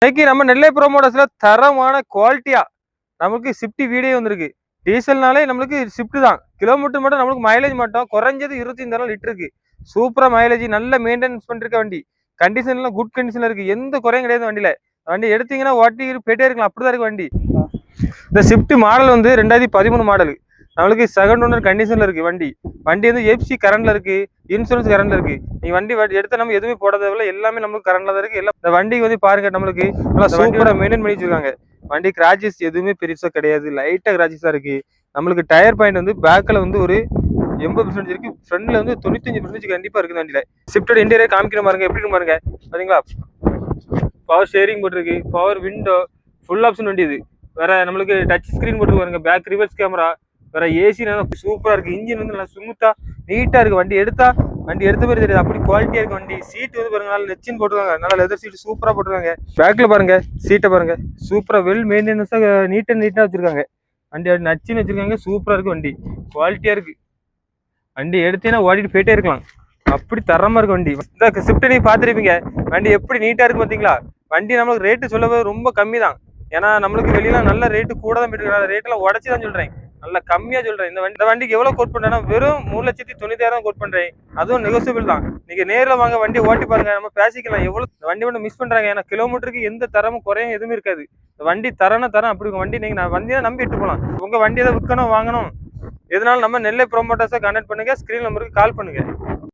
இன்னைக்கு நம்ம நெல்லை ப்ரோமோட்டர்ஸ்ல தரமான குவாலிட்டியா நமக்கு ஸ்விஃப்ட் வீடியோ வந்திருக்கு. டீசல்னாலே நம்மளுக்கு ஸ்விஃப்ட் தான். கிலோமீட்டர் மட்டும் நம்மளுக்கு மைலேஜ் மட்டும் குறைஞ்சது 25 லிட்டருக்கு. சூப்பரா மைலேஜ், நல்ல மெயின்டெனன்ஸ் பண்ணிருக்க வண்டி. கண்டிஷன்லாம் குட் கண்டிஷன்ல இருக்கு. எந்த குறையும் கிடையாது வண்டியில. வண்டி எடுத்தீங்கன்னா ஓட்டி போயிட்டே இருக்கலாம். அப்படிதான் இருக்கு வண்டி. இந்த ஸ்விஃப்ட் மாடல் வந்து 2013 மாடல். நம்மளுக்கு செகண்ட் ஓனர் கண்டிஷன்ல இருக்கு வண்டி. வண்டி வந்து எஃப்சி கரண்ட்ல இருக்கு, இன்சூரன்ஸ் கரண்ட்ல இருக்கு. நீ வண்டி எடுத்த நம்ம எதுவுமே போட தேவையில்ல, எல்லாமே நம்மளுக்கு கரண்ட்ல தான் இருக்கு. எல்லாம் இந்த வண்டிக்கு வந்து பாருங்க, நம்மளுக்கு நல்லா சூப்பரா மெயின்டைன் பண்ணி வச்சிருக்காங்க. வண்டி கிராச்சஸ் எதுவுமே பெருசா கிடையாது, லைட்டா கிராச்சஸ் தான் இருக்கு. நம்மளுக்கு டயர் பாயிண்ட் வந்து பேக்ல வந்து ஒரு 80% இருக்கு, ஃப்ரண்ட்ல வந்து 95% கண்டிப்பா இருக்கு வண்டியில. ஸ்விஃப்டோட இன்டீரியர் காமிக்கிற பாருங்க, எப்படி பாருங்க பாத்தீங்களா. பவர் ஸ்டேரிங் போட்டிருக்கு, பவர் விண்டோ, ஃபுல் ஆப்ஷன் வண்டி இது. வேற நம்மளுக்கு டச் ஸ்கிரீன் போட்டுருக்காங்க, பேக் ரிவர்ஸ் கேமரா, வேற ஏசி நல்லா சூப்பரா இருக்கு. இன்ஜின் வந்து நல்லா ஸ்மூத்தா நீட்டா இருக்கு. வண்டி எடுத்த மாதிரி தெரியாது, அப்படி குவாலிட்டியா இருக்கு வண்டி. சீட் வந்து பாருங்க, நல்லா நெச்சின் போட்டுருக்காங்க, நல்லா லெதர் சீட் சூப்பரா போட்டுருக்காங்க. பேக்ல பாருங்க, சீட்டை பாருங்க, சூப்பரா வெல் மெயின்டெனன்ஸா நீட்டா வச்சிருக்காங்க. வண்டி நச்சின்னு வச்சிருக்காங்க, சூப்பரா இருக்கு வண்டி, குவாலிட்டியா இருக்கு. வண்டி எடுத்தீங்கன்னா ஓடிட்டு போயிட்டே இருக்கலாம், அப்படி தரமா இருக்கு வண்டி. இந்த ஸ்விஃப்ட் நீங்க பாத்துருப்பீங்க, வண்டி எப்படி நீட்டா இருக்கு பாத்தீங்களா. வண்டி நம்மளுக்கு ரேட்டு சொல்லவே ரொம்ப கம்மி தான். ஏன்னா நம்மளுக்கு வெளியில நல்ல ரேட்டு கூட தான் போயிட்டு, ரேட் எல்லாம் உடச்சி தான் சொல்றேன், நல்லா கம்மியா சொல்றேன். இந்த வண்டிக்கு எவ்வளவு கோட் பண்றேன்னா வெறும் 3,90,000 கோட் பண்றேன். அதுவும் நெகோசியபிள் தான். நீங்க நேரில் வாங்க, வண்டி ஓட்டி பாருங்க, நம்ம பேசிக்கலாம். எவ்வளவு வண்டி மட்டும் மிஸ் பண்றாங்க, ஏன்னா கிலோமீட்டருக்கு எந்த தரமும் குறையும் எதுவுமே இருக்காது. வண்டி தரம் அப்படி வண்டி நீங்க வண்டியை நம்பி எடுத்து போகலாம். உங்க வண்டி எதை விற்கணும் வாங்கணும் எதனால நம்ம நெல்லை ப்ரோமோட்டர்ஸை கான்டாக்ட் பண்ணுங்க, ஸ்கிரீன் நம்பருக்கு கால் பண்ணுங்க.